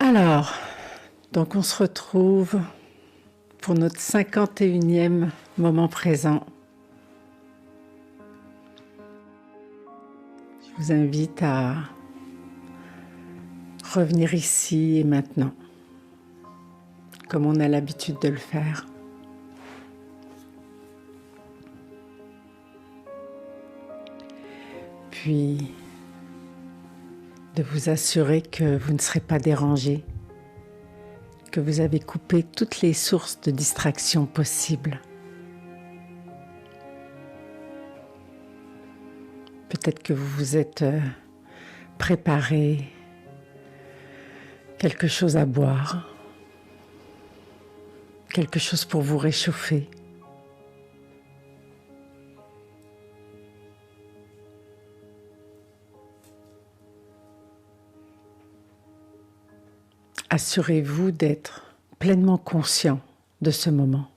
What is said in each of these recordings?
Alors, donc on se retrouve pour notre 51e moment présent. Je vous invite à revenir ici et maintenant, comme on a l'habitude de le faire. Puis, de vous assurer que vous ne serez pas dérangé, que vous avez coupé toutes les sources de distraction possibles. Peut-être que vous vous êtes préparé quelque chose à boire, quelque chose pour vous réchauffer. Assurez-vous d'être pleinement conscient de ce moment.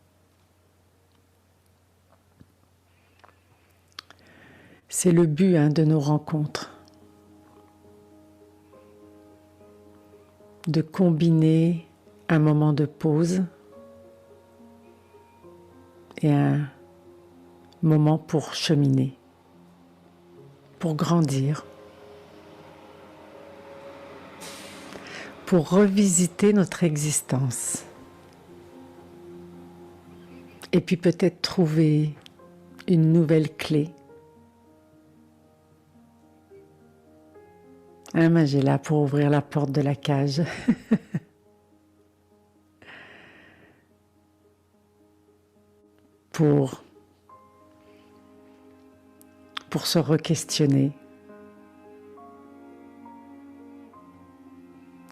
C'est le but de nos rencontres, de combiner un moment de pause et un moment pour cheminer, pour grandir, pour revisiter notre existence. Et puis peut-être trouver une nouvelle clé. J'ai là pour ouvrir la porte de la cage. pour se re-questionner.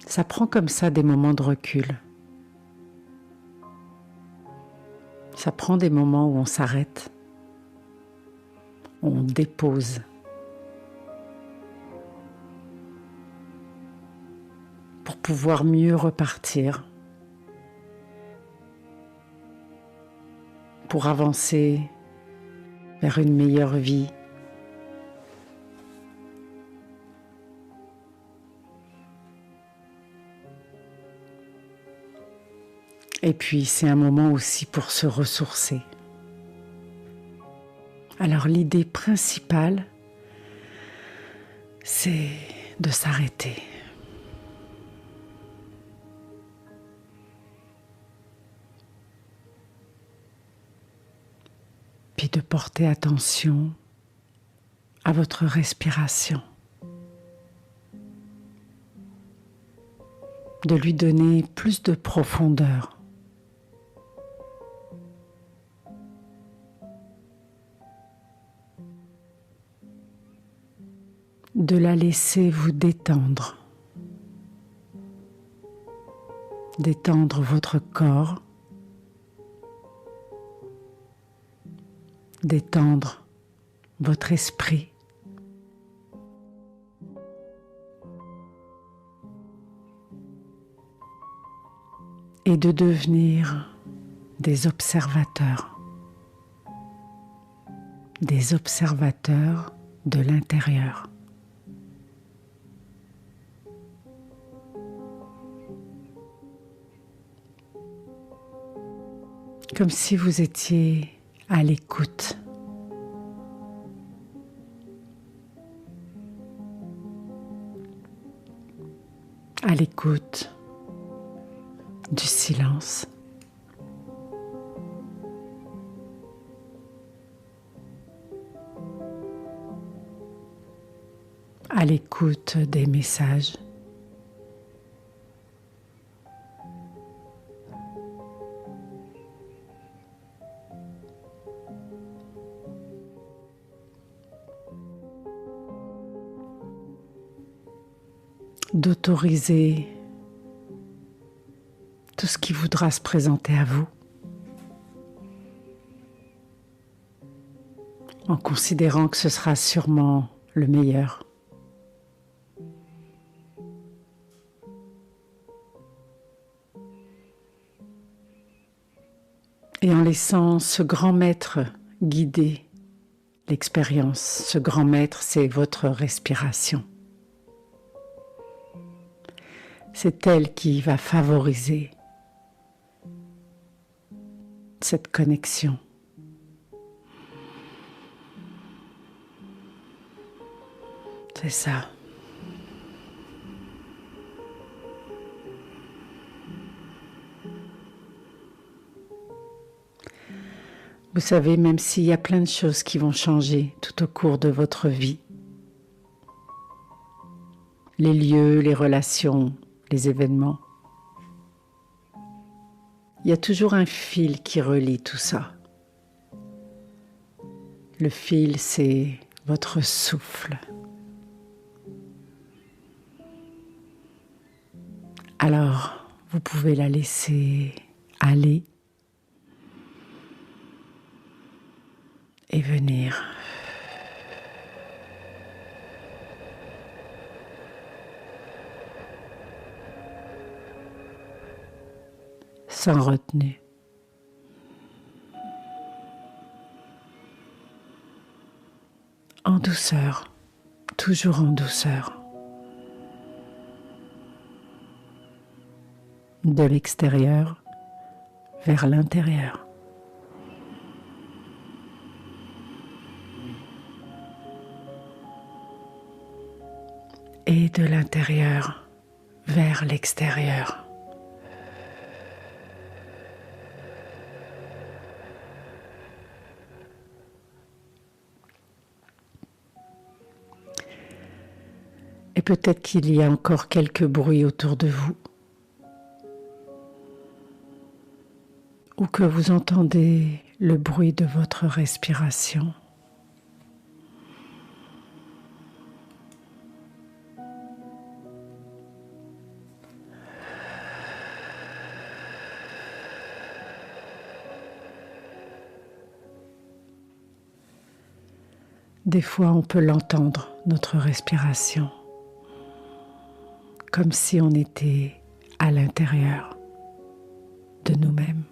Ça prend comme ça des moments de recul. Ça prend des moments où on s'arrête, on dépose. Pour pouvoir mieux repartir, pour avancer vers une meilleure vie. Et puis c'est un moment aussi pour se ressourcer. Alors l'idée principale, c'est de s'arrêter. Puis de porter attention à votre respiration. De lui donner plus de profondeur. De la laisser vous détendre. Détendre votre corps. Détendre votre esprit. Et de devenir des observateurs de l'intérieur. Comme si vous étiez à l'écoute. À l'écoute du silence. À l'écoute des messages. D'autoriser tout ce qui voudra se présenter à vous, en considérant que ce sera sûrement le meilleur. Et en laissant ce grand maître guider l'expérience, ce grand maître, c'est votre respiration. C'est elle qui va favoriser cette connexion. C'est ça. Vous savez, même s'il y a plein de choses qui vont changer tout au cours de votre vie, les lieux, les relations, les événements, il y a toujours un fil qui relie tout ça. Le fil, c'est votre souffle. Alors, vous pouvez la laisser aller et venir. Sans retenue. En douceur, toujours en douceur. De l'extérieur vers l'intérieur. Et de l'intérieur vers l'extérieur. Et peut-être qu'il y a encore quelques bruits autour de vous, ou que vous entendez le bruit de votre respiration. Des fois, on peut l'entendre, notre respiration, comme si on était à l'intérieur de nous-mêmes.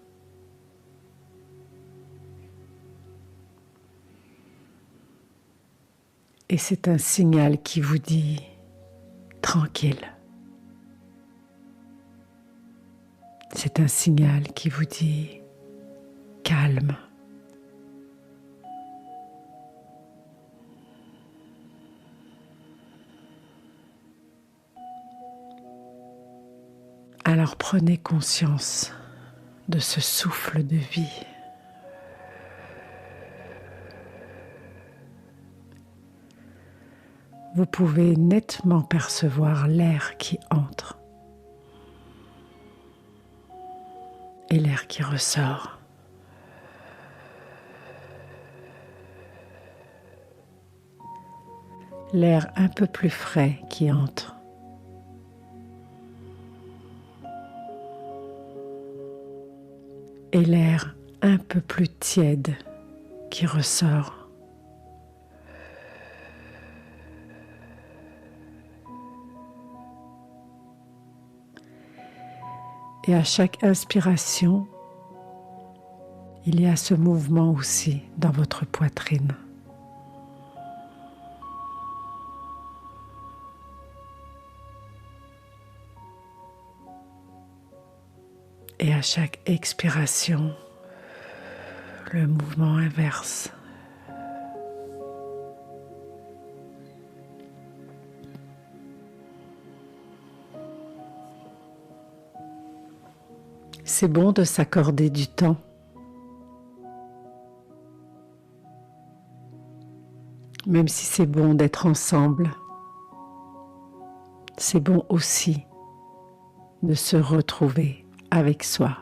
Et c'est un signal qui vous dit tranquille. C'est un signal qui vous dit calme. Alors prenez conscience de ce souffle de vie. Vous pouvez nettement percevoir l'air qui entre et l'air qui ressort. L'air un peu plus frais qui entre. Et l'air un peu plus tiède qui ressort. Et à chaque inspiration, il y a ce mouvement aussi dans votre poitrine. Et à chaque expiration, le mouvement inverse. C'est bon de s'accorder du temps. Même si c'est bon d'être ensemble, c'est bon aussi de se retrouver avec soi.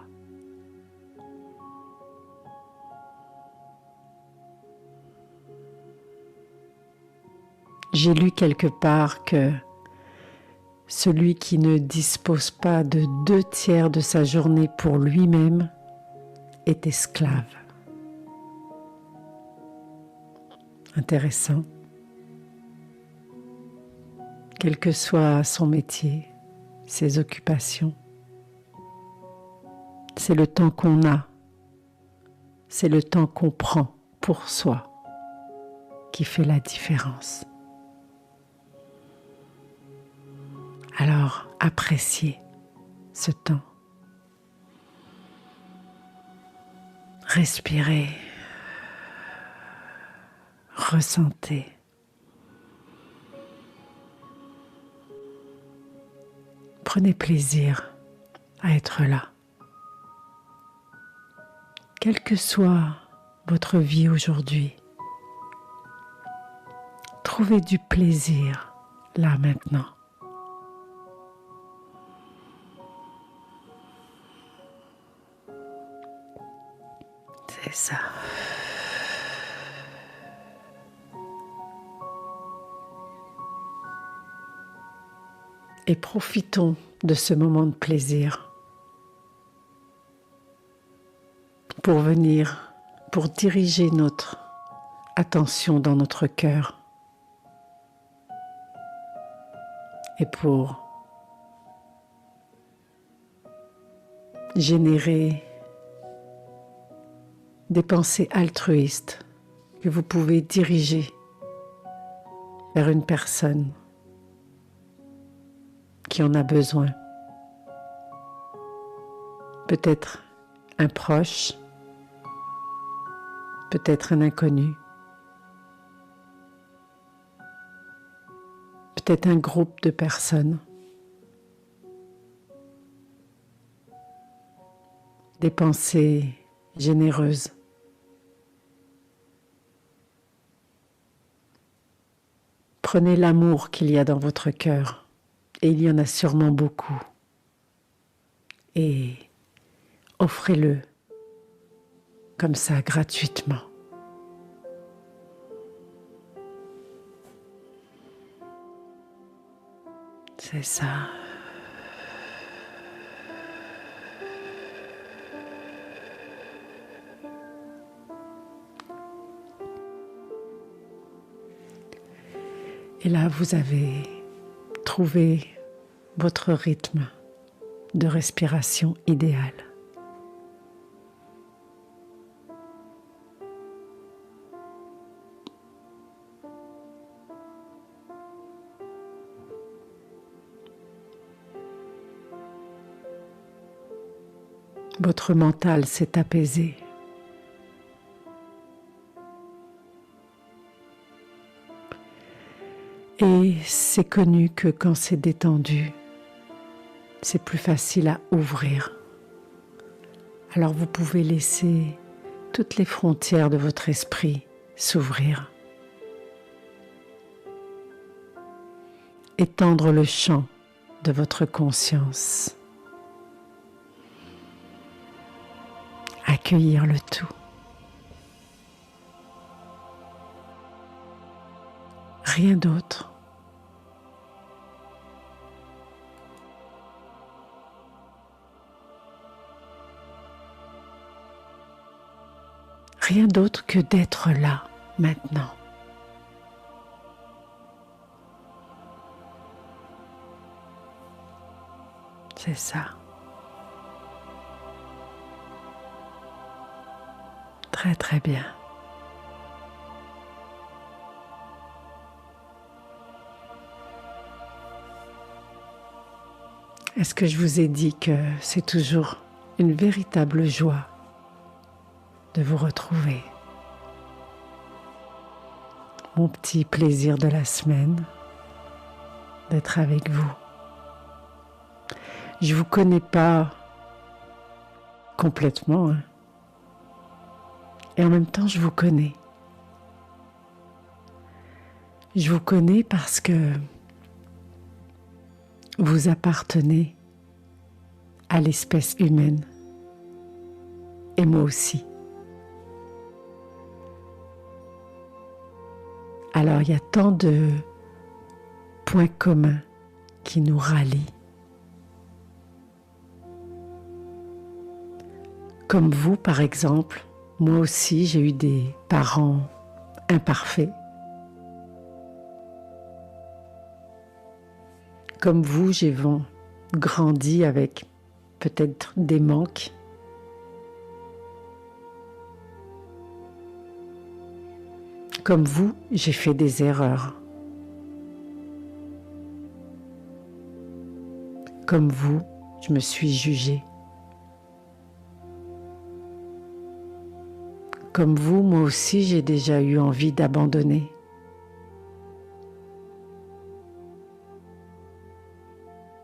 J'ai lu quelque part que celui qui ne dispose pas de 2/3 de sa journée pour lui-même est esclave. Intéressant. Quel que soit son métier, ses occupations, c'est le temps qu'on a, c'est le temps qu'on prend pour soi qui fait la différence. Alors, appréciez ce temps. Respirez, ressentez. Prenez plaisir à être là. Quelle que soit votre vie aujourd'hui, trouvez du plaisir là maintenant. C'est ça. Et profitons de ce moment de plaisir pour diriger notre attention dans notre cœur et pour générer des pensées altruistes que vous pouvez diriger vers une personne qui en a besoin. Peut-être un proche, peut-être un inconnu, peut-être un groupe de personnes. Des pensées généreuses. Prenez l'amour qu'il y a dans votre cœur. Et il y en a sûrement beaucoup. Et offrez-le comme ça, gratuitement. C'est ça. Et là, vous avez trouvé votre rythme de respiration idéal. Votre mental s'est apaisé. Et c'est connu que quand c'est détendu, c'est plus facile à ouvrir. Alors vous pouvez laisser toutes les frontières de votre esprit s'ouvrir. Étendre le champ de votre conscience. Accueillir le tout. Rien d'autre. Rien d'autre que d'être là, maintenant. C'est ça. Très très bien. Est-ce que je vous ai dit que c'est toujours une véritable joie de vous retrouver? Mon petit plaisir de la semaine, d'être avec vous. Je ne vous connais pas complètement, hein. Et en même temps, je vous connais. Je vous connais parce que vous appartenez à l'espèce humaine. Et moi aussi. Alors, il y a tant de points communs qui nous rallient. Comme vous, par exemple, moi aussi, j'ai eu des parents imparfaits. Comme vous, j'ai grandi avec peut-être des manques. Comme vous, j'ai fait des erreurs. comme vous, je me suis jugée. Comme vous, moi aussi, j'ai déjà eu envie d'abandonner.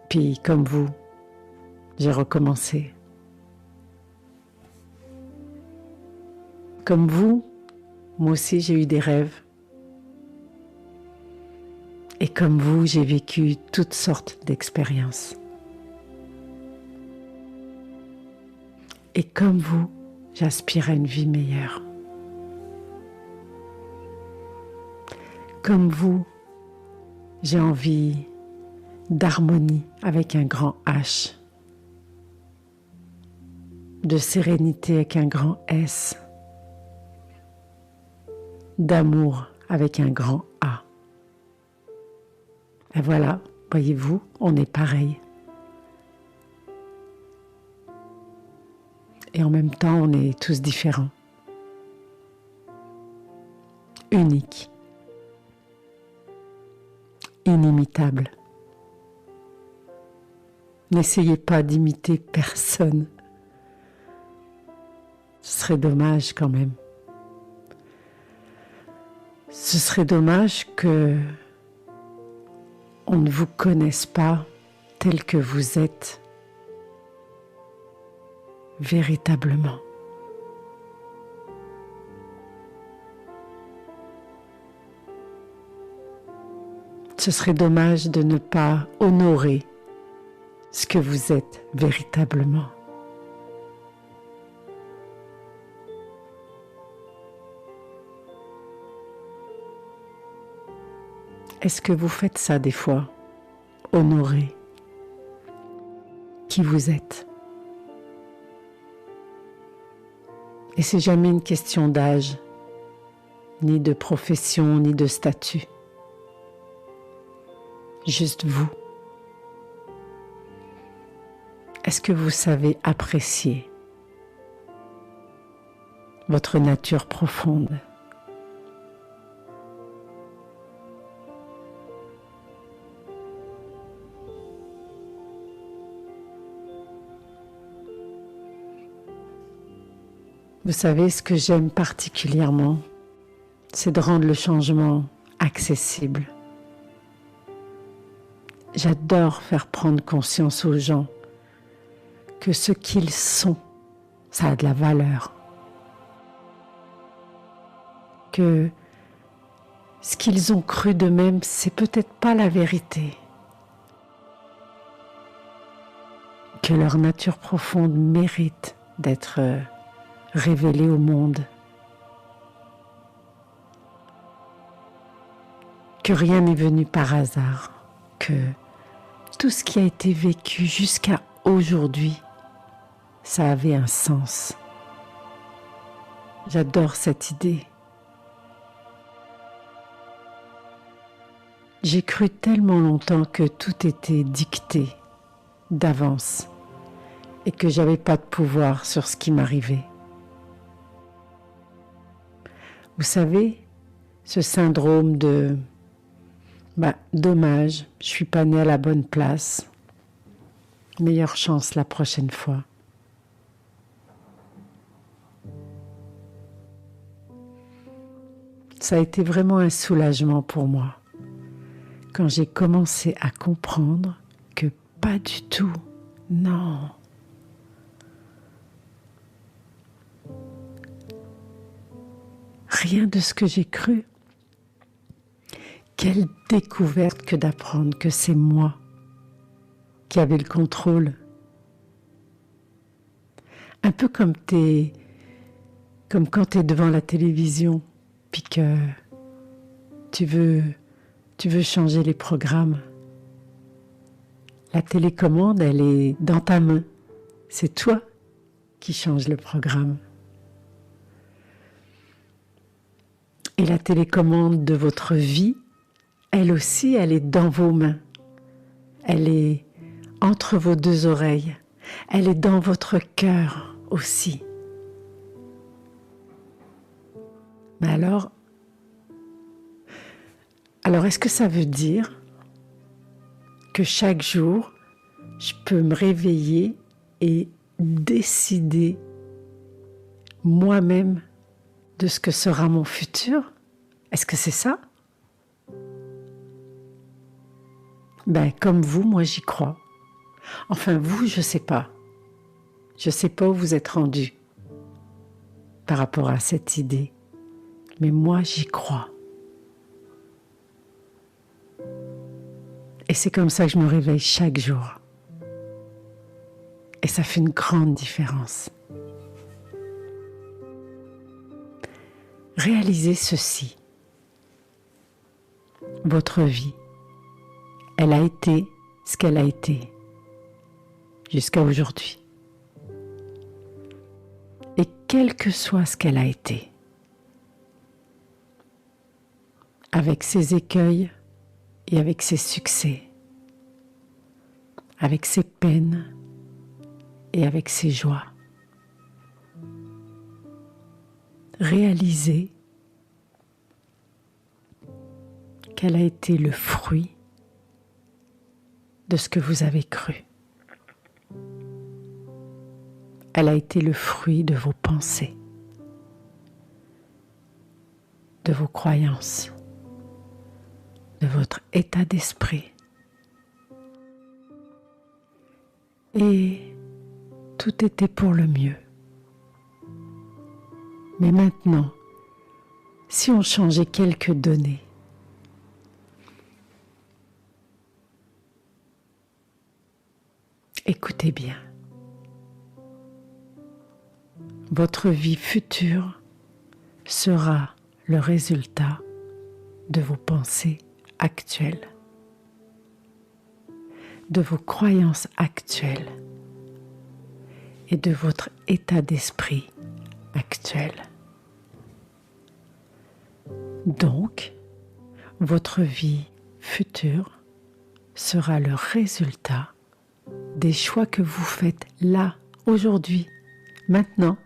Puis, comme vous, j'ai recommencé. Comme vous, moi aussi, j'ai eu des rêves. Et comme vous, j'ai vécu toutes sortes d'expériences. Et comme vous, j'aspire à une vie meilleure. Comme vous, j'ai envie d'harmonie avec un grand H, de sérénité avec un grand S, d'amour avec un grand A. Et voilà, voyez-vous, on est pareil. Et en même temps, on est tous différents. Uniques. Inimitables. N'essayez pas d'imiter personne. Ce serait dommage quand même. Ce serait dommage que on ne vous connaisse pas tel que vous êtes véritablement. Ce serait dommage de ne pas honorer ce que vous êtes véritablement. Est-ce que vous faites ça des fois? Honorer qui vous êtes. Et c'est jamais une question d'âge, ni de profession, ni de statut. Juste vous. Est-ce que vous savez apprécier votre nature profonde? Vous savez, ce que j'aime particulièrement, c'est de rendre le changement accessible. J'adore faire prendre conscience aux gens que ce qu'ils sont, ça a de la valeur. Que ce qu'ils ont cru d'eux-mêmes, c'est peut-être pas la vérité. Que leur nature profonde mérite d'être révélée au monde. Que rien n'est venu par hasard. Que tout ce qui a été vécu jusqu'à aujourd'hui, ça avait un sens. J'adore cette idée. J'ai cru tellement longtemps que tout était dicté d'avance et que j'avais pas de pouvoir sur ce qui m'arrivait. Vous savez, ce syndrome de dommage, je suis pas née à la bonne place. Meilleure chance la prochaine fois. Ça a été vraiment un soulagement pour moi quand j'ai commencé à comprendre que pas du tout, non. Rien de ce que j'ai cru. Quelle découverte que d'apprendre que c'est moi qui avais le contrôle. Un peu comme quand tu es devant la télévision, puis que tu veux changer les programmes. La télécommande, elle est dans ta main. C'est toi qui changes le programme. Et la télécommande de votre vie, elle aussi, elle est dans vos mains. Elle est entre vos deux oreilles. Elle est dans votre cœur aussi. Mais alors est-ce que ça veut dire que chaque jour, je peux me réveiller et décider moi-même de ce que sera mon futur? Est-ce que c'est ça? Ben, comme vous, moi j'y crois. Enfin, vous, je sais pas. Je sais pas où vous êtes rendu par rapport à cette idée. Mais moi, j'y crois. Et c'est comme ça que je me réveille chaque jour. Et ça fait une grande différence. Réalisez ceci. Votre vie, elle a été ce qu'elle a été jusqu'à aujourd'hui. Et quel que soit ce qu'elle a été, avec ses écueils et avec ses succès, avec ses peines et avec ses joies, réalisez qu'elle a été le fruit de ce que vous avez cru. Elle a été le fruit de vos pensées, de vos croyances, de votre état d'esprit. Et tout était pour le mieux. Mais maintenant, si on changeait quelques données, écoutez bien. Votre vie future sera le résultat de vos pensées actuelles, de vos croyances actuelles et de votre état d'esprit actuel. Donc, votre vie future sera le résultat des choix que vous faites là, aujourd'hui, maintenant,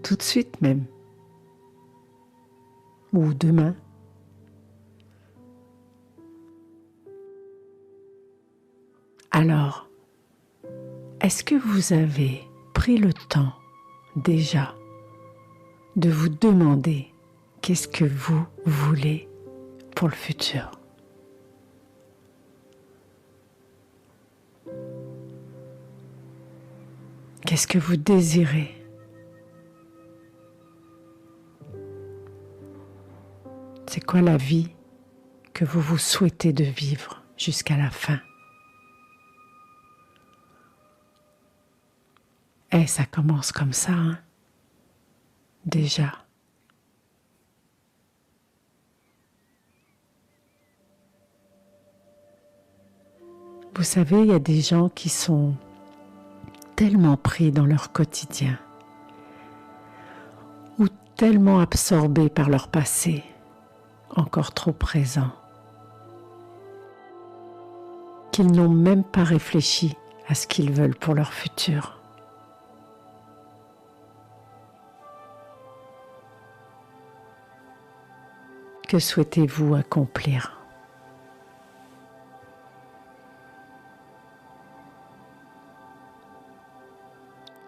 tout de suite même, ou demain. Alors, est-ce que vous avez pris le temps déjà de vous demander qu'est-ce que vous voulez pour le futur? Qu'est-ce que vous désirez? C'est quoi la vie que vous vous souhaitez de vivre jusqu'à la fin? Et ça commence comme ça, hein? Déjà. Vous savez, il y a des gens qui sont tellement pris dans leur quotidien ou tellement absorbés par leur passé, encore trop présent, qu'ils n'ont même pas réfléchi à ce qu'ils veulent pour leur futur. Que souhaitez-vous accomplir?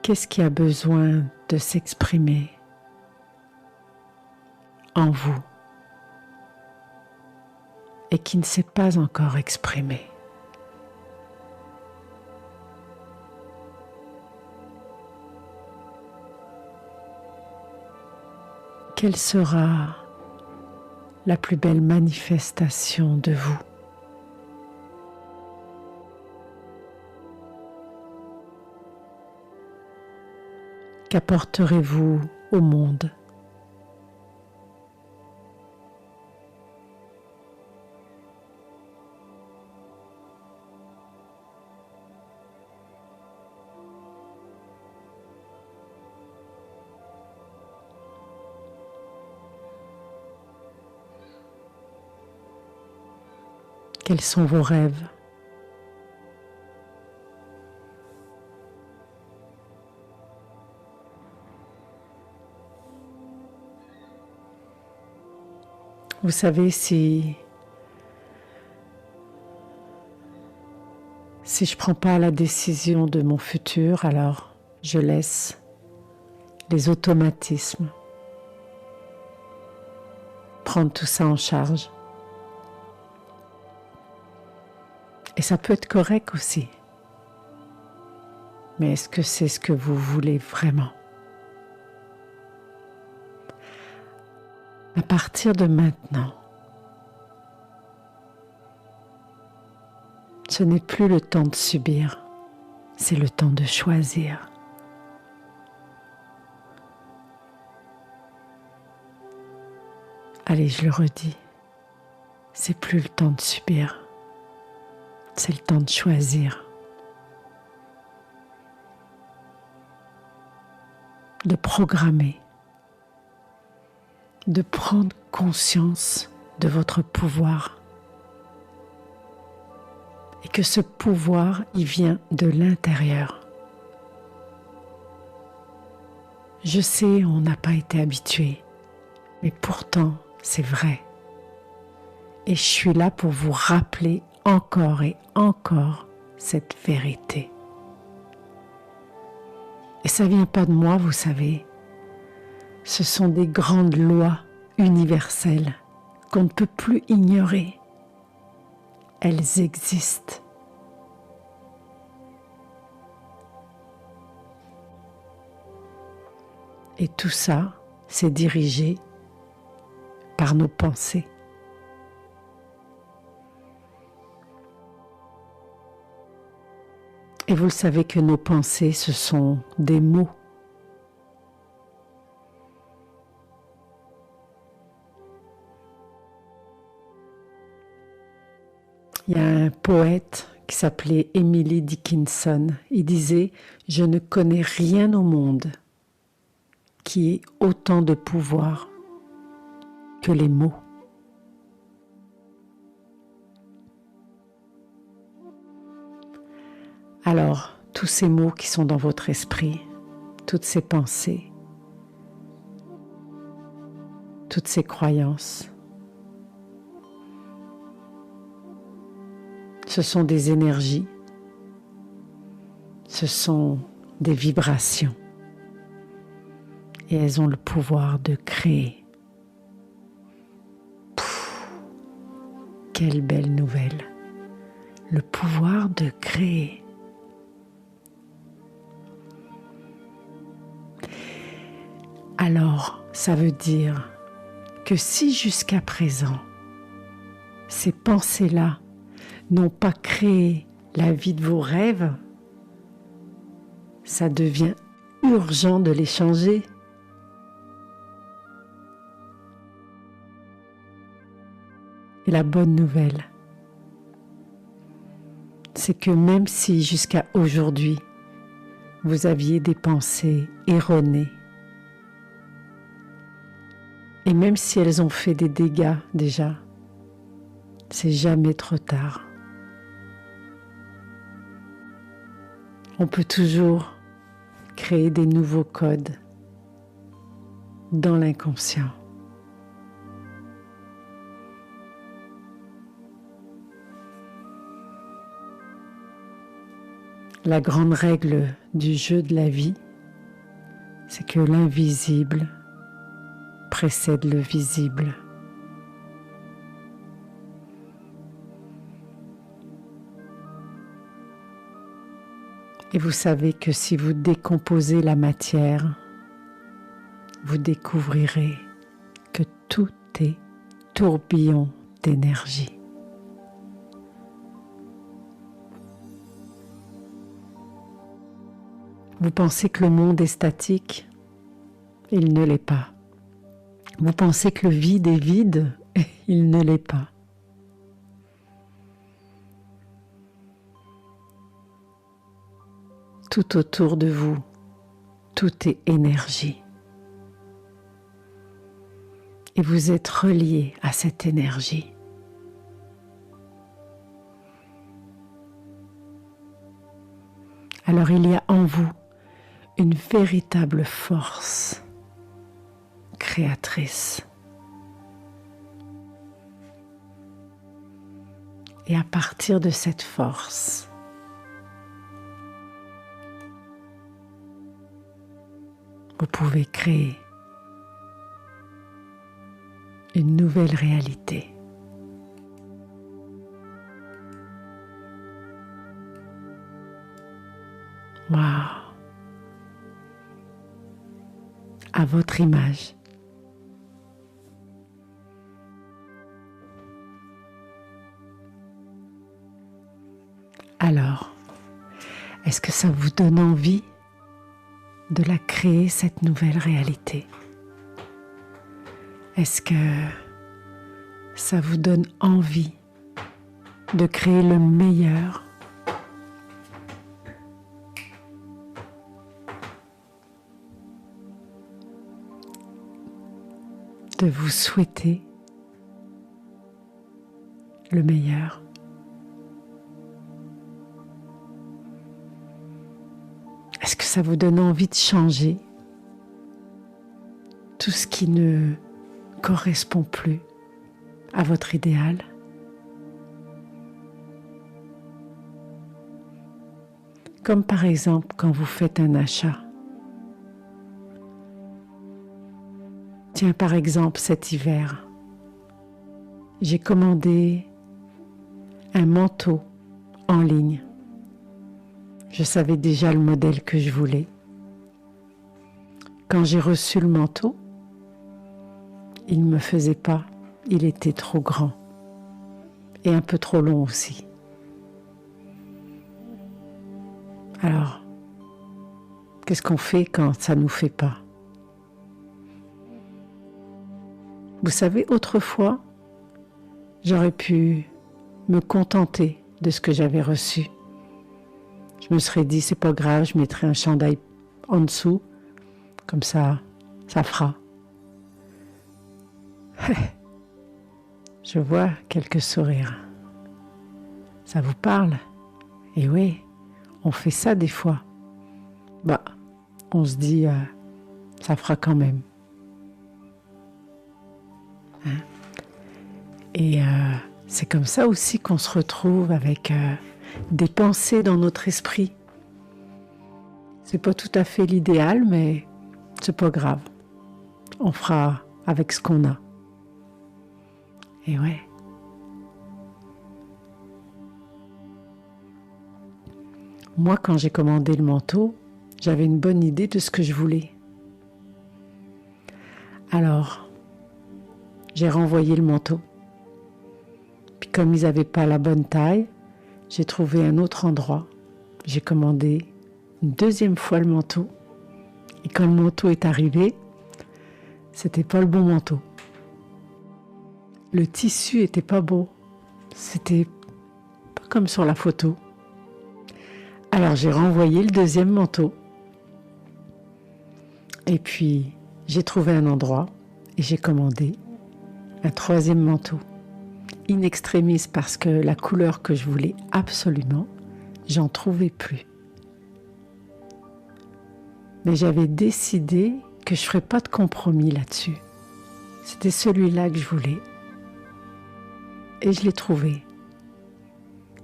Qu'est-ce qui a besoin de s'exprimer en vous et qui ne s'est pas encore exprimé? Quelle sera la plus belle manifestation de vous? Qu'apporterez-vous au monde? Quels sont vos rêves? Vous savez, si Si je ne prends pas la décision de mon futur, alors je laisse les automatismes prendre tout ça en charge. Et ça peut être correct aussi. Mais est-ce que c'est ce que vous voulez vraiment? À partir de maintenant, ce n'est plus le temps de subir, c'est le temps de choisir. Allez, je le redis, c'est plus le temps de subir, c'est le temps de choisir. De programmer, de prendre conscience de votre pouvoir. Et que ce pouvoir, il vient de l'intérieur. Je sais, on n'a pas été habitué, mais pourtant, c'est vrai. Et je suis là pour vous rappeler encore et encore cette vérité. Et ça ne vient pas de moi, vous savez. Ce sont des grandes lois universelles qu'on ne peut plus ignorer. Elles existent. Et tout ça, c'est dirigé par nos pensées. Et vous le savez que nos pensées, ce sont des mots. Il y a un poète qui s'appelait Emily Dickinson. Il disait « Je ne connais rien au monde qui ait autant de pouvoir que les mots. » Alors, tous ces mots qui sont dans votre esprit, toutes ces pensées, toutes ces croyances, ce sont des énergies, ce sont des vibrations et elles ont le pouvoir de créer. Quelle belle nouvelle! Le pouvoir de créer. Alors, ça veut dire que si jusqu'à présent, ces pensées-là n'ont pas créé la vie de vos rêves, ça devient urgent de les changer. Et la bonne nouvelle, c'est que même si jusqu'à aujourd'hui, vous aviez des pensées erronées, et même si elles ont fait des dégâts déjà, c'est jamais trop tard. On peut toujours créer des nouveaux codes dans l'inconscient. La grande règle du jeu de la vie, c'est que l'invisible précède le visible. Et vous savez que si vous décomposez la matière, vous découvrirez que tout est tourbillon d'énergie. Vous pensez que le monde est statique? Il ne l'est pas. Vous pensez que le vide est vide? Il ne l'est pas. Tout autour de vous, tout est énergie. Et vous êtes relié à cette énergie. Alors il y a en vous une véritable force créatrice. Et à partir de cette force, vous pouvez créer une nouvelle réalité. Waouh! À votre image. Alors, est-ce que ça vous donne envie de la créer, cette nouvelle réalité? Est-ce que ça vous donne envie de créer le meilleur? De vous souhaiter le meilleur? Est-ce que ça vous donne envie de changer tout ce qui ne correspond plus à votre idéal? Comme par exemple quand vous faites un achat. Tiens, par exemple, cet hiver, j'ai commandé un manteau en ligne. Je savais déjà le modèle que je voulais. Quand j'ai reçu le manteau, il ne me faisait pas, il était trop grand et un peu trop long aussi. Alors, qu'est-ce qu'on fait quand ça ne nous fait pas? Vous savez, autrefois, j'aurais pu me contenter de ce que j'avais reçu. Je me serais dit, c'est pas grave, je mettrai un chandail en dessous, comme ça, ça fera. Je vois quelques sourires. Ça vous parle? Et oui, on fait ça des fois. Bah, on se dit, ça fera quand même. Hein? Et c'est comme ça aussi qu'on se retrouve avec des pensées dans notre esprit. C'est pas tout à fait l'idéal, mais c'est pas grave. On fera avec ce qu'on a. Et ouais. Moi, quand j'ai commandé le manteau, j'avais une bonne idée de ce que je voulais. Alors, j'ai renvoyé le manteau. Puis comme ils n'avaient pas la bonne taille, j'ai trouvé un autre endroit. J'ai commandé une deuxième fois le manteau. Et quand le manteau est arrivé, c'était pas le bon manteau. Le tissu était pas beau. C'était pas comme sur la photo. Alors j'ai renvoyé le deuxième manteau. Et puis j'ai trouvé un endroit et j'ai commandé un troisième manteau. In extremis, parce que la couleur que je voulais absolument, j'en trouvais plus. Mais j'avais décidé que je ne ferais pas de compromis là-dessus. C'était celui-là que je voulais. Et je l'ai trouvé.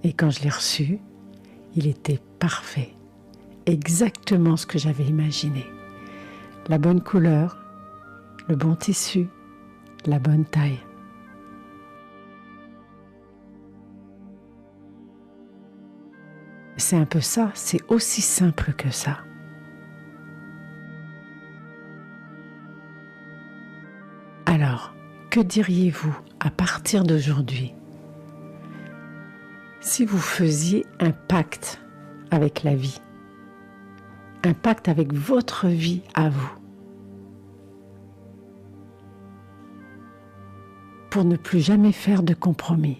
Et quand je l'ai reçu, il était parfait. Exactement ce que j'avais imaginé. La bonne couleur, le bon tissu, la bonne taille. C'est un peu ça, c'est aussi simple que ça. Alors, que diriez-vous à partir d'aujourd'hui si vous faisiez un pacte avec la vie, un pacte avec votre vie à vous, pour ne plus jamais faire de compromis?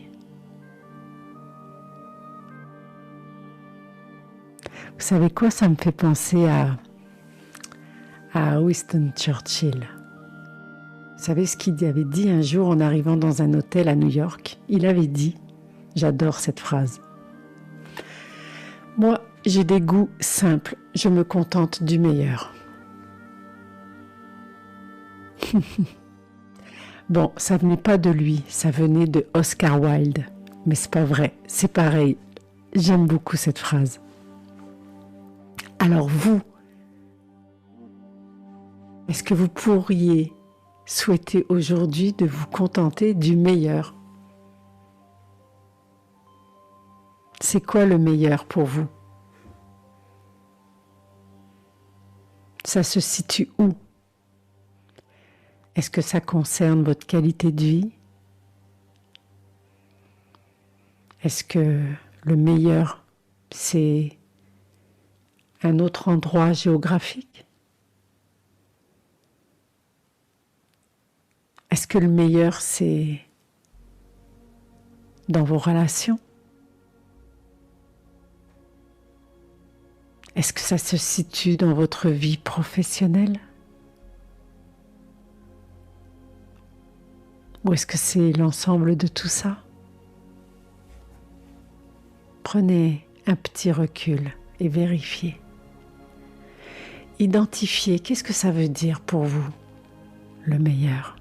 Vous savez quoi, ça me fait penser à Winston Churchill. Vous savez ce qu'il avait dit un jour en arrivant dans un hôtel à New York? Il avait dit, j'adore cette phrase: « Moi, j'ai des goûts simples, je me contente du meilleur. » Bon, ça venait pas de lui, ça venait de Oscar Wilde. Mais c'est pas vrai, c'est pareil. J'aime beaucoup cette phrase. Alors vous, Est-ce que vous pourriez souhaiter aujourd'hui de vous contenter du meilleur? C'est quoi le meilleur pour vous? Ça se situe où? Est-ce que ça concerne votre qualité de vie? Est-ce que le meilleur, c'est un autre endroit géographique? Est-ce que le meilleur, c'est dans vos relations? Est-ce que ça se situe dans votre vie professionnelle? Ou est-ce que c'est l'ensemble de tout ça? Prenez un petit recul et vérifiez. Identifiez, qu'est-ce que ça veut dire pour vous, le meilleur?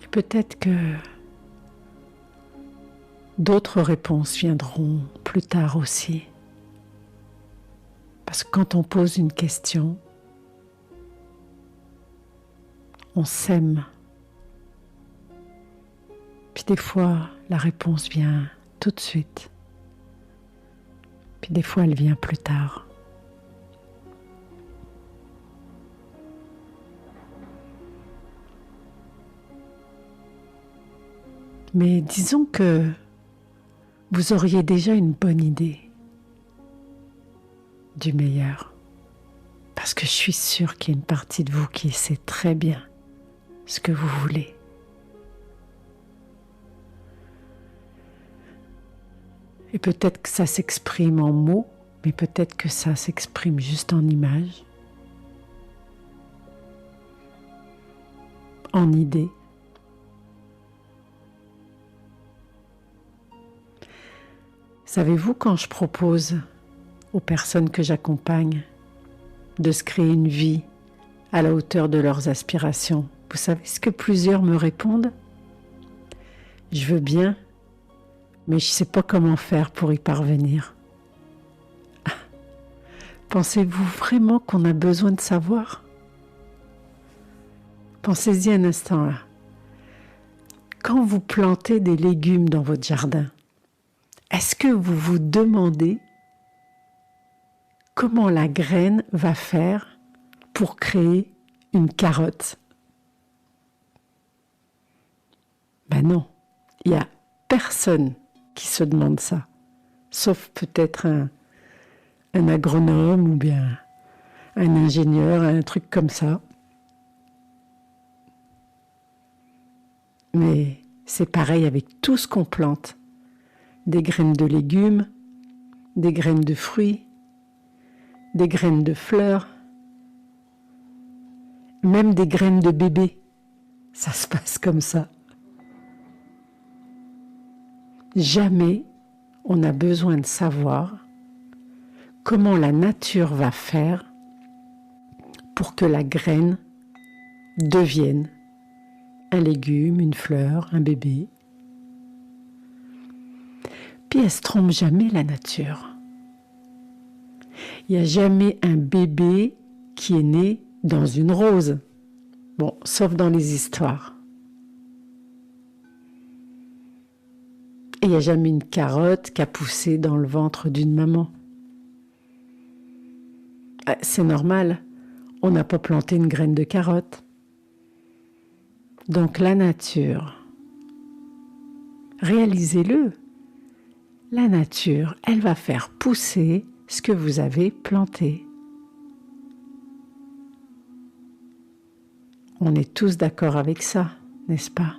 Peut-être que d'autres réponses viendront plus tard aussi. Parce que quand on pose une question, on sème. Puis des fois, la réponse vient tout de suite. Puis des fois, elle vient plus tard. Mais disons que vous auriez déjà une bonne idée du meilleur. Parce que je suis sûre qu'il y a une partie de vous qui sait très bien ce que vous voulez. Et peut-être que ça s'exprime en mots, mais peut-être que ça s'exprime juste en images, en idées. Savez-vous, quand je propose aux personnes que j'accompagne de se créer une vie à la hauteur de leurs aspirations, vous savez ce que plusieurs me répondent? Je veux bien, mais je ne sais pas comment faire pour y parvenir. Pensez-vous vraiment qu'on a besoin de savoir? Pensez-y un instant là. Quand vous plantez des légumes dans votre jardin, est-ce que vous vous demandez comment la graine va faire pour créer une carotte? Ben non, il n'y a personne qui se demande ça, sauf peut-être un agronome ou bien un ingénieur, un truc comme ça. Mais c'est pareil avec tout ce qu'on plante. Des graines de légumes, des graines de fruits, des graines de fleurs, même des graines de bébés. Ça se passe comme ça. Jamais on n'a besoin de savoir comment la nature va faire pour que la graine devienne un légume, une fleur, un bébé. Puis elle ne se trompe jamais, la nature. Il n'y a jamais un bébé qui est né dans une rose. Bon, sauf dans les histoires. Et il n'y a jamais une carotte qui a poussé dans le ventre d'une maman. C'est normal, on n'a pas planté une graine de carotte. Donc la nature, réalisez-le, la nature, elle va faire pousser ce que vous avez planté. On est tous d'accord avec ça, n'est-ce pas?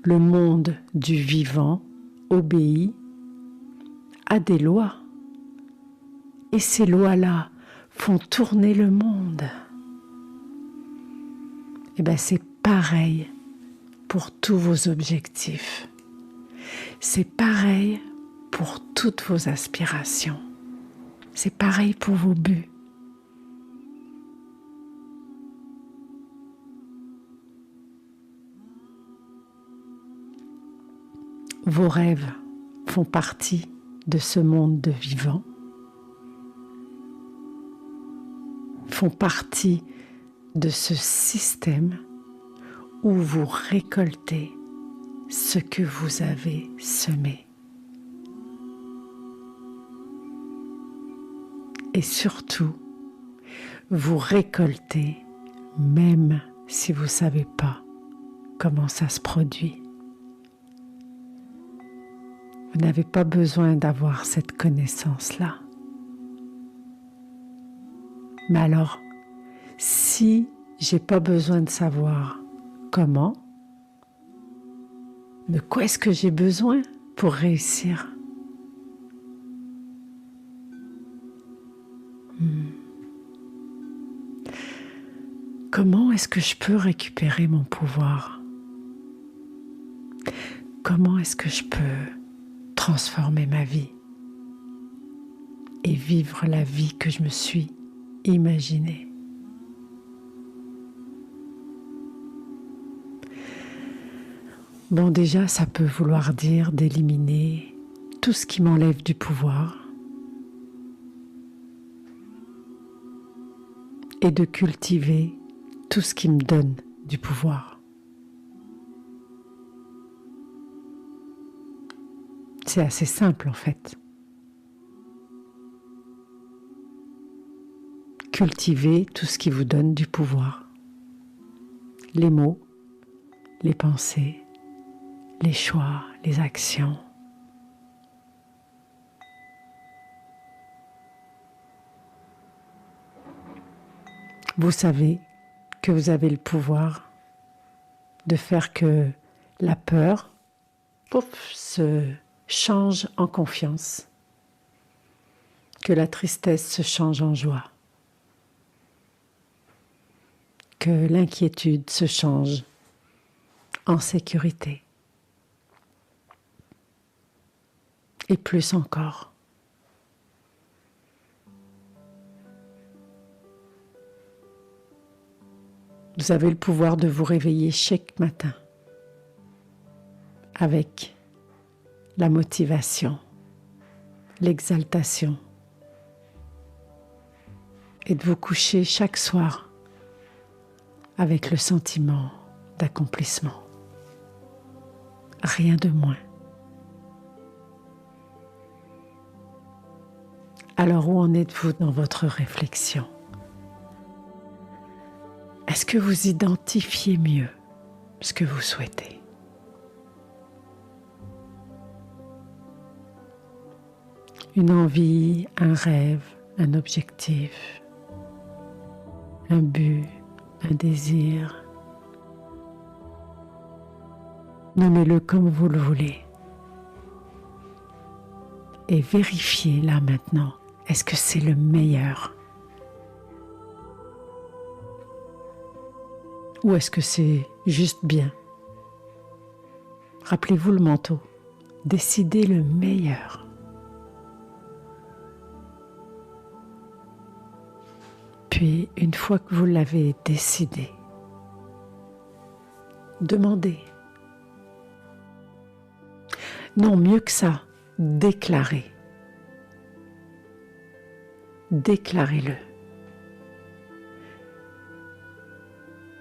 Le monde du vivant obéit à des lois. Et ces lois-là font tourner le monde. Et bien c'est pareil pour tous vos objectifs. C'est pareil pour toutes vos aspirations. C'est pareil pour vos buts. Vos rêves font partie de ce monde de vivants, font partie de ce système où vous récoltez ce que vous avez semé. Et surtout, vous récoltez même si vous ne savez pas comment ça se produit. Vous n'avez pas besoin d'avoir cette connaissance-là. Mais alors, si j'ai pas besoin de savoir comment, de quoi est-ce que j'ai besoin pour réussir? Comment est-ce que je peux récupérer mon pouvoir? Comment est-ce que je peux transformer ma vie et vivre la vie que je me suis imaginée? Bon, déjà, ça peut vouloir dire d'éliminer tout ce qui m'enlève du pouvoir et de cultiver tout ce qui me donne du pouvoir. C'est assez simple en fait. Cultivez tout ce qui vous donne du pouvoir. Les mots, les pensées, les choix, les actions. Vous savez que vous avez le pouvoir de faire que la peur, se change en confiance, que la tristesse se change en joie, que l'inquiétude se change en sécurité. Et plus encore. Vous avez le pouvoir de vous réveiller chaque matin avec la motivation, l'exaltation et de vous coucher chaque soir avec le sentiment d'accomplissement. Rien de moins. Alors où en êtes-vous dans votre réflexion? Est-ce que vous identifiez mieux ce que vous souhaitez? Une envie, un rêve, un objectif, un but, un désir. Nommez-le comme vous le voulez. Et vérifiez là maintenant, est-ce que c'est le meilleur? Ou est-ce que c'est juste bien? Rappelez-vous le manteau. Décidez le meilleur. Puis, une fois que vous l'avez décidé, demandez. Non, mieux que ça, déclarez. Déclarez-le.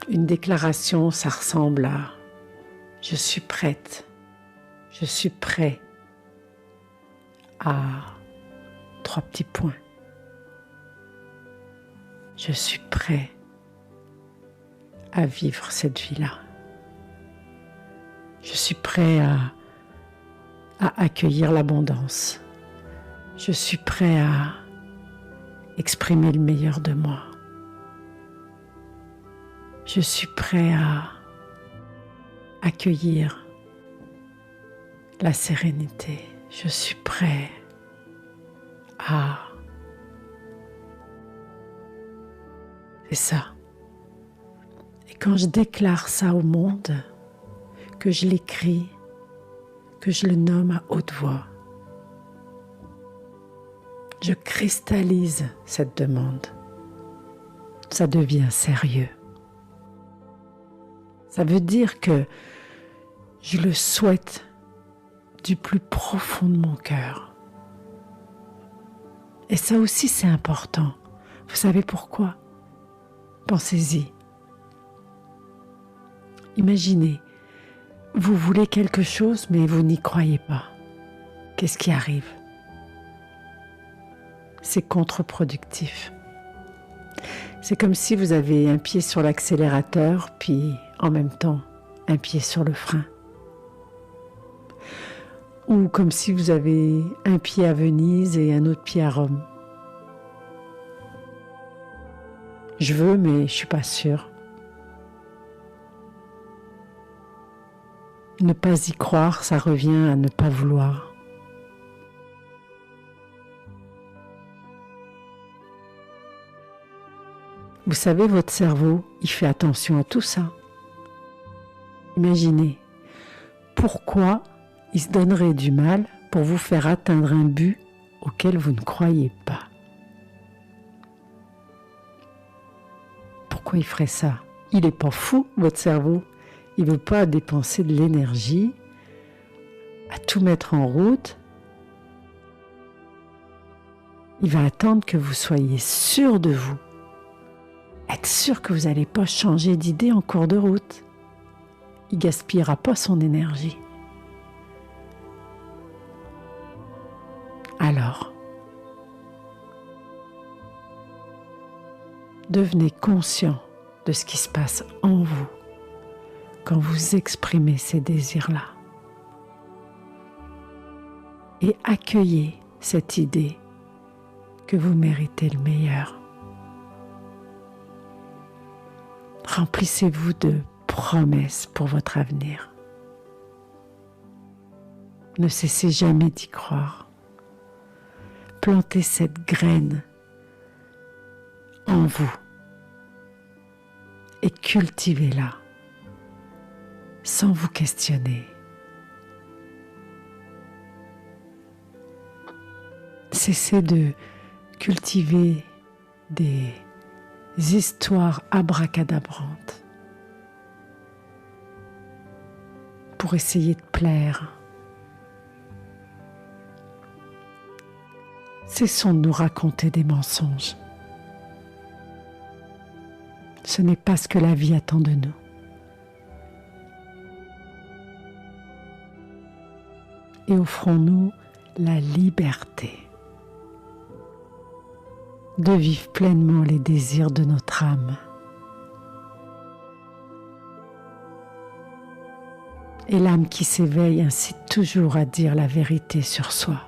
Une déclaration, ça ressemble à « je suis prête, je suis prêt à 3 petits points. Je suis prêt à vivre cette vie-là. Je suis prêt à accueillir l'abondance. Je suis prêt à exprimer le meilleur de moi. Je suis prêt à accueillir la sérénité. Je suis prêt à... C'est ça. Et quand je déclare ça au monde, que je l'écris, que je le nomme à haute voix, Je cristallise cette demande. Ça devient sérieux. Ça veut dire que je le souhaite du plus profond de mon cœur. Et ça aussi, c'est important. Vous savez pourquoi? Pensez-y. Imaginez, vous voulez quelque chose, mais vous n'y croyez pas. Qu'est-ce qui arrive? C'est contre-productif. C'est comme si vous avez un pied sur l'accélérateur, puis en même temps, un pied sur le frein. Ou comme si vous avez un pied à Venise et un autre pied à Rome. Je veux, mais je ne suis pas sûre. Ne pas y croire, ça revient à ne pas vouloir. Vous savez, votre cerveau, il fait attention à tout ça. Imaginez, pourquoi il se donnerait du mal pour vous faire atteindre un but auquel vous ne croyez pas? Pourquoi il ferait ça? Il n'est pas fou, votre cerveau. Il ne veut pas dépenser de l'énergie à tout mettre en route. Il va attendre que vous soyez sûr de vous. Être sûr que vous n'allez pas changer d'idée en cours de route. Il ne gaspillera pas son énergie. Alors, devenez conscient de ce qui se passe en vous quand vous exprimez ces désirs-là. Et accueillez cette idée que vous méritez le meilleur. Remplissez-vous de promesses pour votre avenir. Ne cessez jamais d'y croire. Plantez cette graine en vous et cultivez-la sans vous questionner. Cessez de cultiver des histoires abracadabrantes pour essayer de plaire. Cessons de nous raconter des mensonges. Ce n'est pas ce que la vie attend de nous. Et offrons-nous la liberté de vivre pleinement les désirs de notre âme. Et l'âme qui s'éveille incite toujours à dire la vérité sur soi.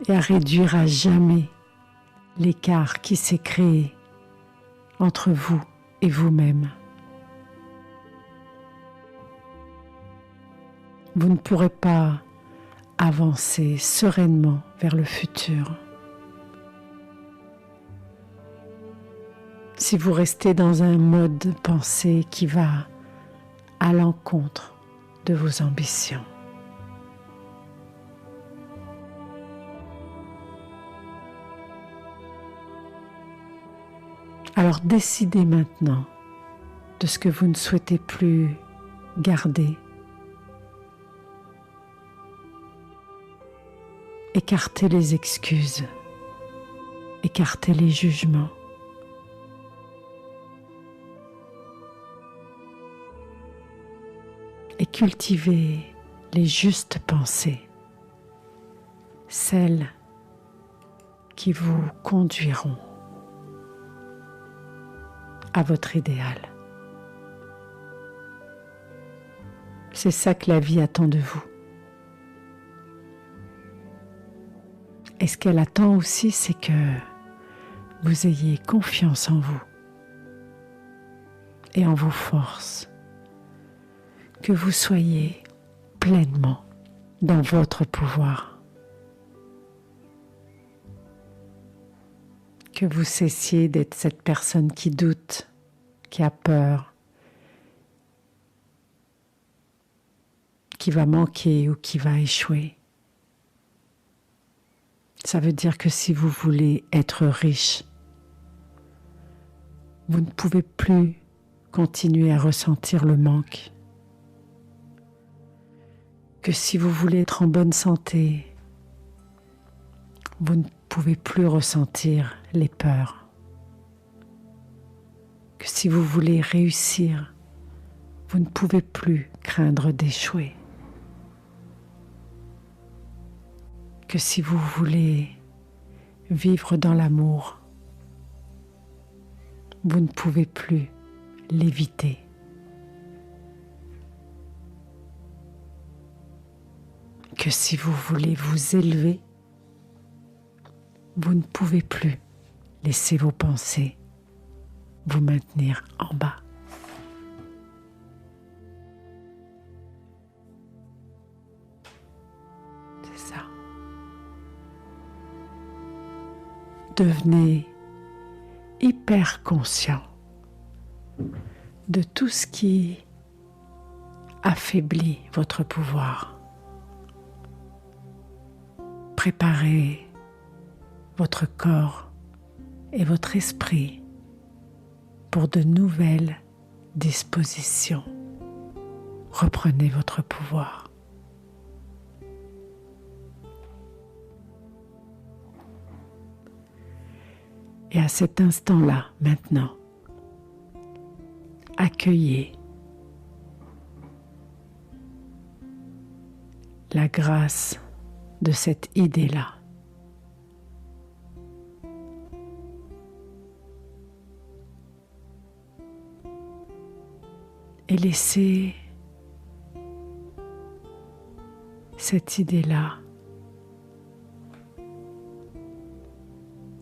Et à réduire à jamais l'écart qui s'est créé entre vous et vous-même. Vous ne pourrez pas avancer sereinement vers le futur si vous restez dans un mode de pensée qui va à l'encontre de vos ambitions. Alors décidez maintenant de ce que vous ne souhaitez plus garder. Écartez les excuses, écartez les jugements. Et cultivez les justes pensées, celles qui vous conduiront à votre idéal. C'est ça que la vie attend de vous. Et ce qu'elle attend aussi, c'est que vous ayez confiance en vous et en vos forces, que vous soyez pleinement dans votre pouvoir, que vous cessiez d'être cette personne qui doute, qui a peur, qui va manquer ou qui va échouer. Ça veut dire que si vous voulez être riche, vous ne pouvez plus continuer à ressentir le manque. Que si vous voulez être en bonne santé, vous ne pouvez plus ressentir les peurs. Que si vous voulez réussir, vous ne pouvez plus craindre d'échouer. Que si vous voulez vivre dans l'amour, vous ne pouvez plus l'éviter. Que si vous voulez vous élever, vous ne pouvez plus laisser vos pensées vous maintenir en bas. C'est ça. Devenez hyper conscient de tout ce qui affaiblit votre pouvoir. Préparez votre corps et votre esprit pour de nouvelles dispositions. Reprenez votre pouvoir. Et à cet instant-là, maintenant, accueillez la grâce de cette idée-là. Et laissez cette idée-là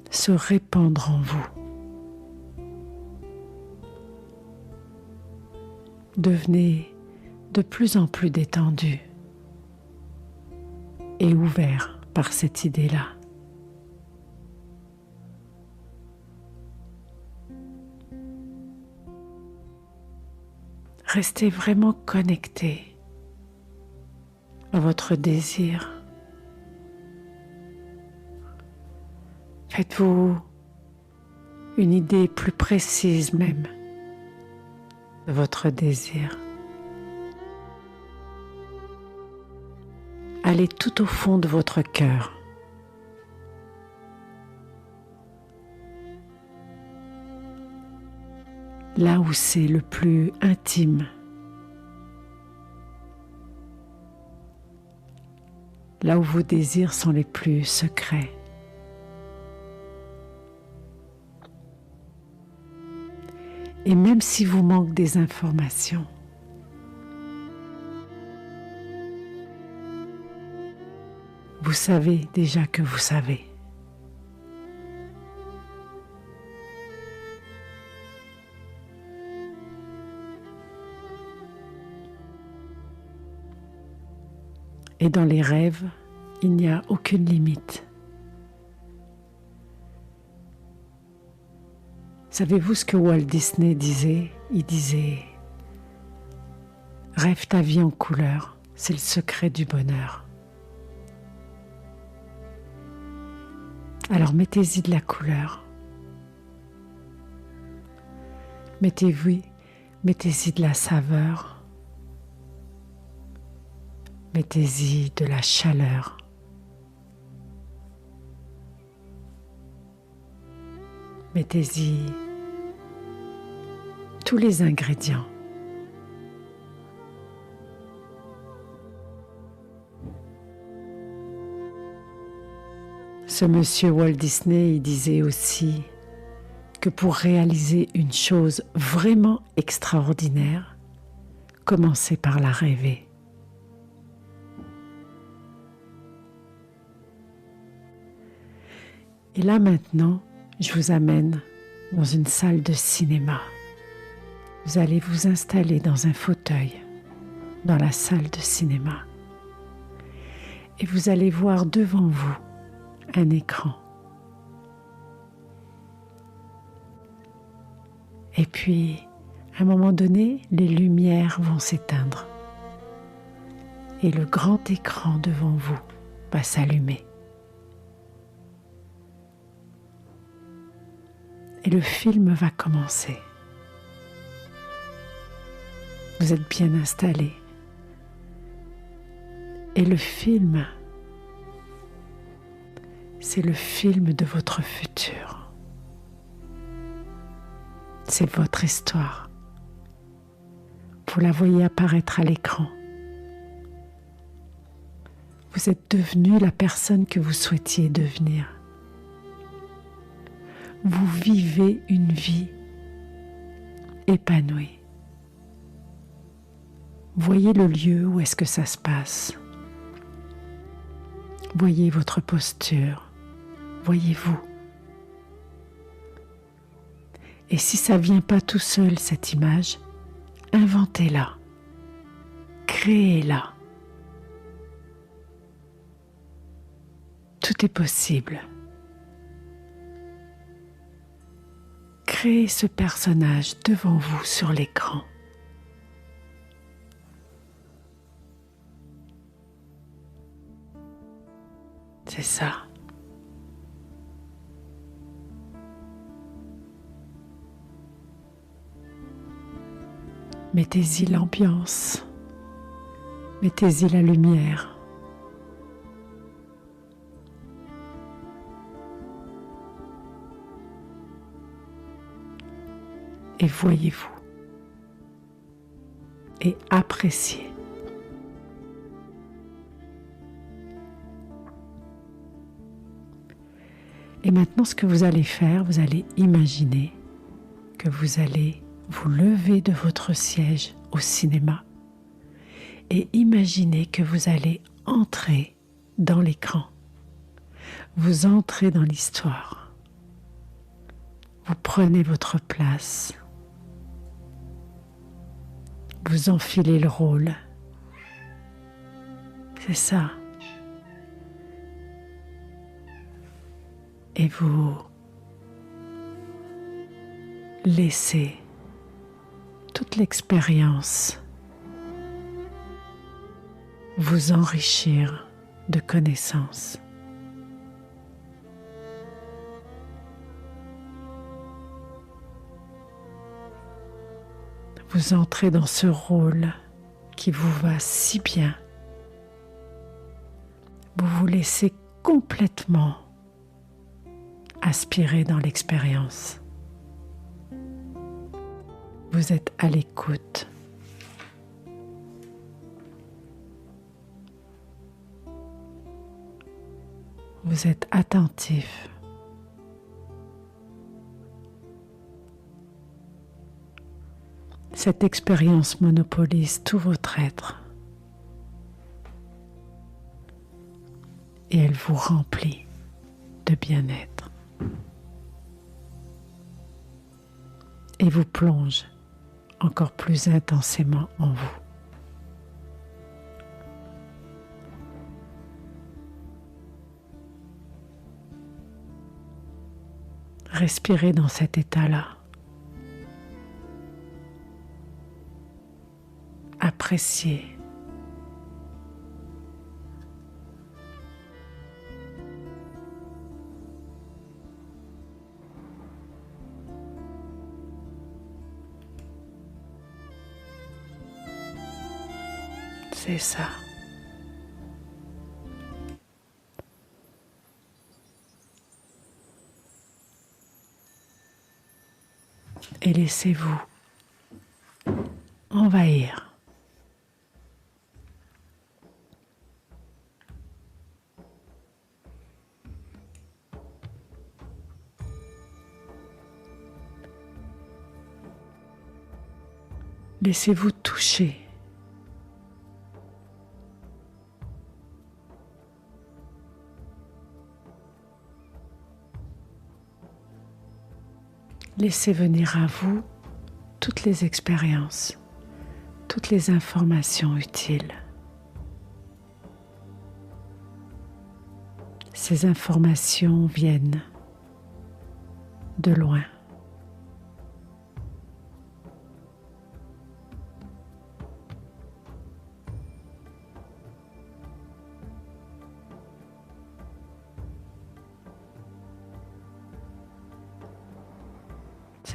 se répandre en vous. Devenez de plus en plus détendu et ouvert par cette idée-là. Restez vraiment connecté à votre désir. Faites-vous une idée plus précise même de votre désir. Allez tout au fond de votre cœur. Là où c'est le plus intime. Là où vos désirs sont les plus secrets. Et même si vous manque des informations, vous savez déjà que vous savez. Et dans les rêves, il n'y a aucune limite. Savez-vous ce que Walt Disney disait? Il disait « Rêve ta vie en couleur, c'est le secret du bonheur. » Alors mettez-y de la couleur. Mettez-y de la saveur. Mettez-y de la chaleur. Mettez-y tous les ingrédients. Ce monsieur Walt Disney, il disait aussi que pour réaliser une chose vraiment extraordinaire, commencez par la rêver. Et là maintenant, je vous amène dans une salle de cinéma. Vous allez vous installer dans un fauteuil dans la salle de cinéma. Et vous allez voir devant vous un écran. Et puis, à un moment donné, les lumières vont s'éteindre. et le grand écran devant vous va s'allumer. Et le film va commencer. Vous êtes bien installé. Et le film, c'est le film de votre futur. C'est votre histoire. Vous la voyez apparaître à l'écran. Vous êtes devenu la personne que vous souhaitiez devenir. Vous vivez une vie épanouie. Voyez le lieu où est-ce que ça se passe. Voyez votre posture. Voyez-vous. Et si ça ne vient pas tout seul, cette image, inventez-la. Créez-la. Tout est possible. Créez ce personnage devant vous sur l'écran. C'est ça. Mettez-y l'ambiance. Mettez-y la lumière. Et voyez-vous. Et appréciez. Et maintenant, ce que vous allez faire, vous allez imaginer que vous allez vous lever de votre siège au cinéma et imaginez que vous allez entrer dans l'écran. Vous entrez dans l'histoire. Vous prenez votre place. Vous enfilez le rôle. C'est ça. Et vous laissez toute l'expérience vous enrichir de connaissances. Vous entrez dans ce rôle qui vous va si bien. Vous vous laissez complètement aspirer dans l'expérience. Vous êtes à l'écoute. Vous êtes attentif. Cette expérience monopolise tout votre être et elle vous remplit de bien-être et vous plonge encore plus intensément en vous. Respirez dans cet état-là. Appréciez. C'est ça. Et laissez-vous envahir. Laissez-vous toucher. Laissez venir à vous toutes les expériences, toutes les informations utiles. Ces informations viennent de loin.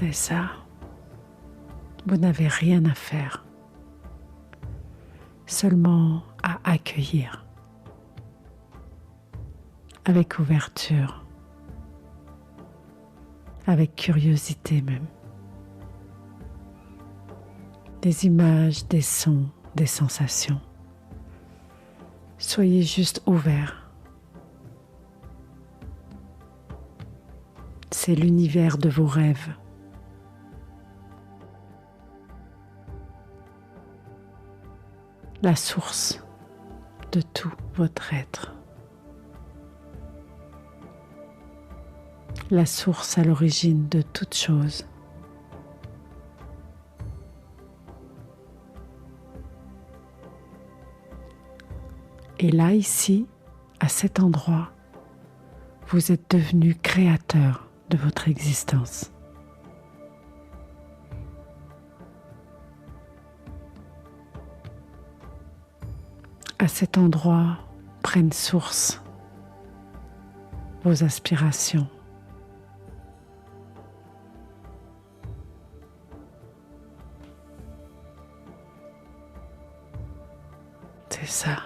C'est ça. Vous n'avez rien à faire, seulement à accueillir, avec ouverture, avec curiosité même. Des images, des sons, des sensations. Soyez juste ouverts. C'est l'univers de vos rêves. La source de tout votre être. La source à l'origine de toute chose. Et là, ici, à cet endroit, vous êtes devenu créateur de votre existence. À cet endroit prennent source vos aspirations. C'est ça.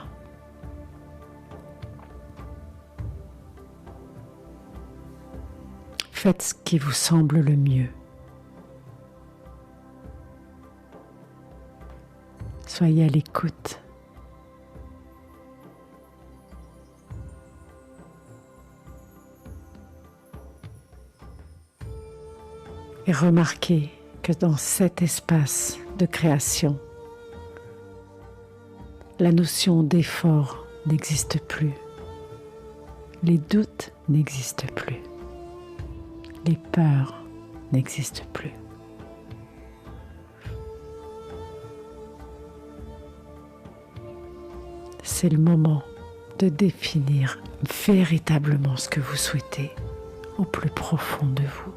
Faites ce qui vous semble le mieux. Soyez à l'écoute. Et remarquez que dans cet espace de création, la notion d'effort n'existe plus. Les doutes n'existent plus. Les peurs n'existent plus. C'est le moment de définir véritablement ce que vous souhaitez au plus profond de vous.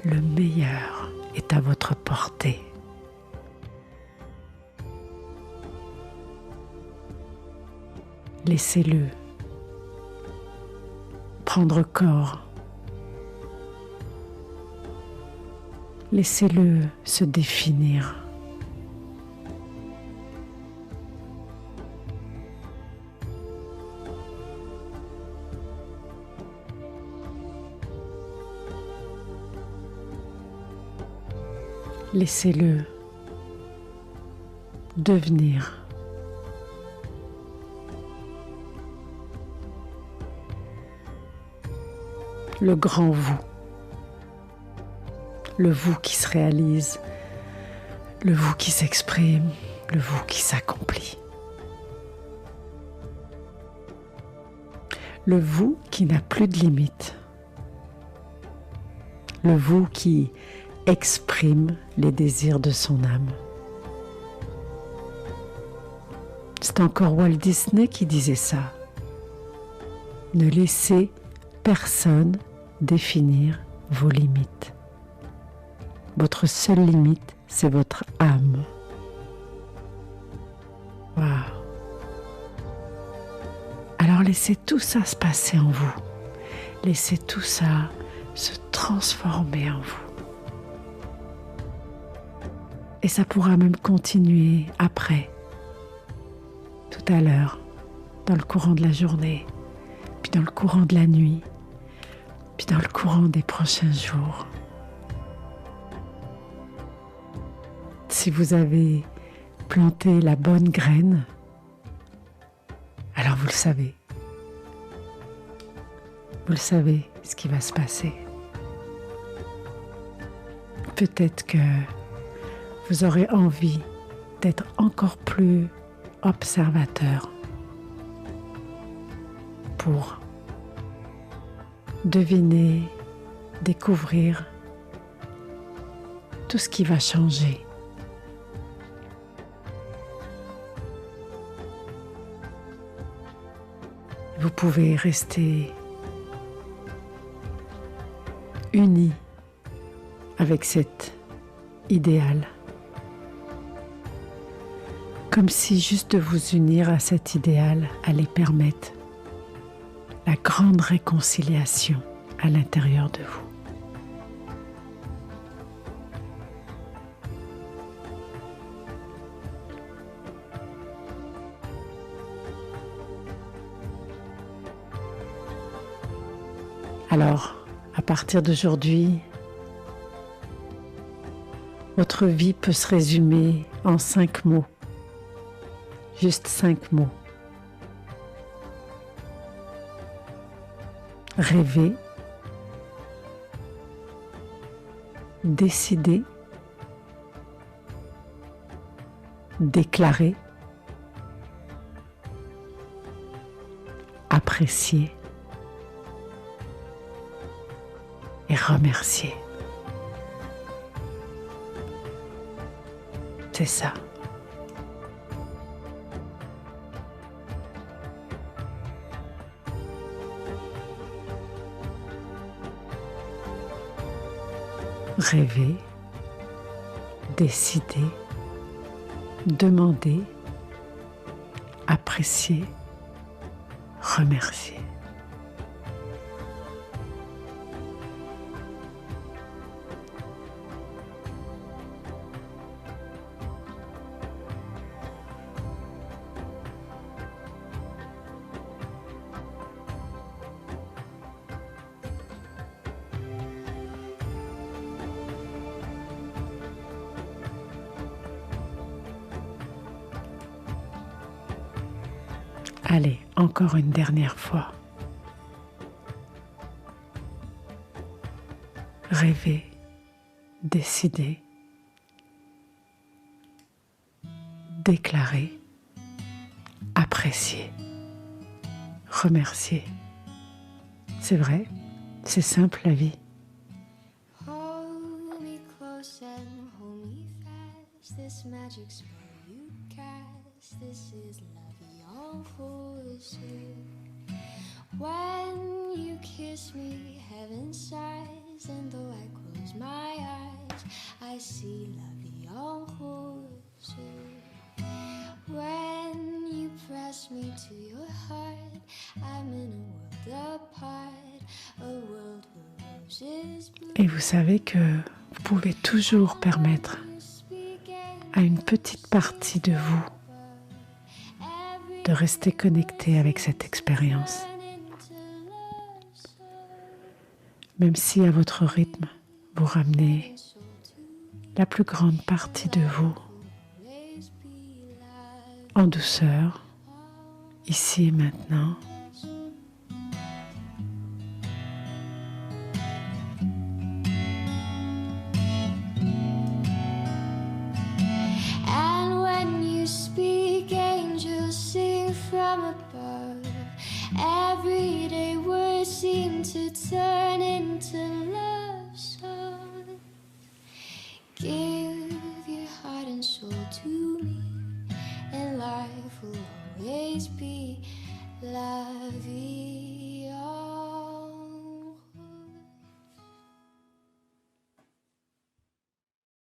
Le meilleur est à votre portée. Laissez-le prendre corps. Laissez-le se définir. Laissez-le devenir. Le grand vous. Le vous qui se réalise. Le vous qui s'exprime. Le vous qui s'accomplit. Le vous qui n'a plus de limites. Le vous qui exprime les désirs de son âme. C'est encore Walt Disney qui disait ça. Ne laissez personne définir vos limites. Votre seule limite, c'est votre âme. Waouh! Alors laissez tout ça se passer en vous. Laissez tout ça se transformer en vous. Et ça pourra même continuer après, tout à l'heure, dans le courant de la journée, puis dans le courant de la nuit, puis dans le courant des prochains jours. Si vous avez planté la bonne graine, alors vous le savez. Vous le savez ce qui va se passer. Peut-être que vous aurez envie d'être encore plus observateur pour deviner, découvrir tout ce qui va changer. Vous pouvez rester unis avec cet idéal. Comme si juste de vous unir à cet idéal allait permettre la grande réconciliation à l'intérieur de vous. Alors, à partir d'aujourd'hui, votre vie peut se résumer en 5 mots. Juste 5 mots. Rêver, décider, déclarer, apprécier et remercier. C'est ça. Rêver, décider, demander, apprécier, remercier. Allez, encore une dernière fois. Rêver, décider, déclarer, apprécier, remercier. C'est vrai, c'est simple la vie. Hold me close and hold me fast. This magic spell you cast. This is la vie en rose. When you kiss me, heaven sighs, and though I close my eyes, I see la vie en rose. When you press me to your heart, I'm in a world apart, a world where roses bloom. Et vous savez que vous pouvez toujours permettre à une petite partie de vous de rester connecté avec cette expérience. Même si à votre rythme, vous ramenez la plus grande partie de vous en douceur, ici et maintenant. And when you speak, angels sing from above. Everyday words seem to turn into love songs. Give your heart and soul to me, and life will always be la vie.